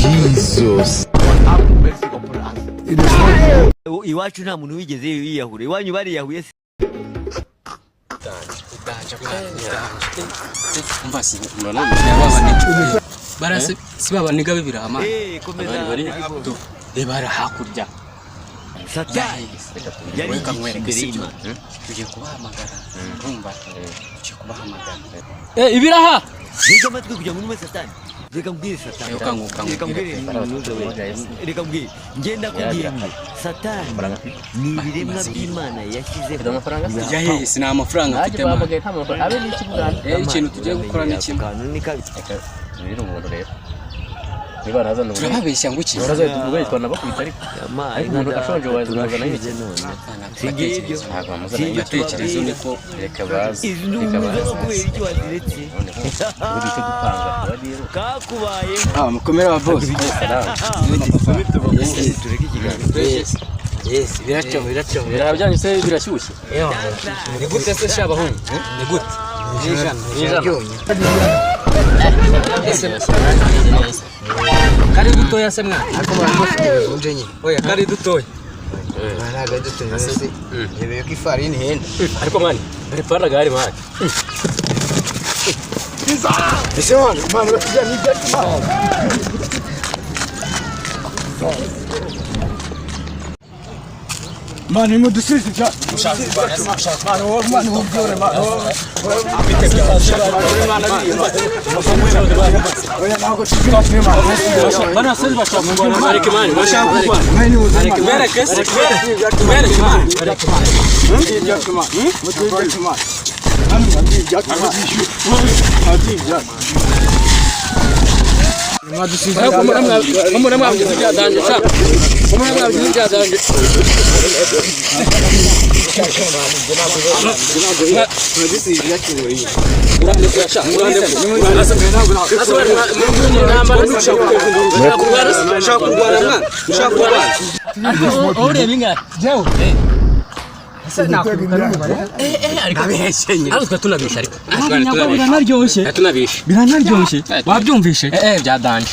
Jesus. Iwacu nta muntu wigeze yiyahura. Iwanyu bariyahuye se? Mbasi barase sibaba niga bibirama bari bara hakurya Satani yari kamwereka tuje kubahamagara urumva tuje kubahamagara ibiraha niga amatwi kugira ngo nume Satani reka mbwire Satani reka mbwire ngenda kubwira Satani ni ibiremwa by'Imana yashyize amafaranga yahe sina amafaranga mfite bahamagaye nta mafaranga abe n'ikibugana ikintu tugiye gukora ni kimwe ni kabi rero umuntu rero niba nazana umuntu turababeshya ngo iki uraza tuvuga twana bakubita ariko umuntu ashonje wazana yije none singibyo ntabwo amuzana igitekerezo niko reka bazi reka bazi kubera icyo waziretse uri cyo gupanga rero kakubaye mukomera wa boss tureke ikiganiro yes biracyo birabyanyu se birashyushye ni gute se shabahungu ni gute kari dutoya se mwana ariko baramufunze unje nyine oya kari dutoya baraga dutoya se yebeye ko ifarini henda ariko mwana prepara gari mwana ese mwana batujya n'ibyo Mani mudusizi cha. Mani wumbyore mani. Oya ntabwo tuzirafye mani. bana sezi bashaka ariko mwana bashaka Mani wumbyore. ariko bereke mwana biranaryoshye wabyumvishe byadanje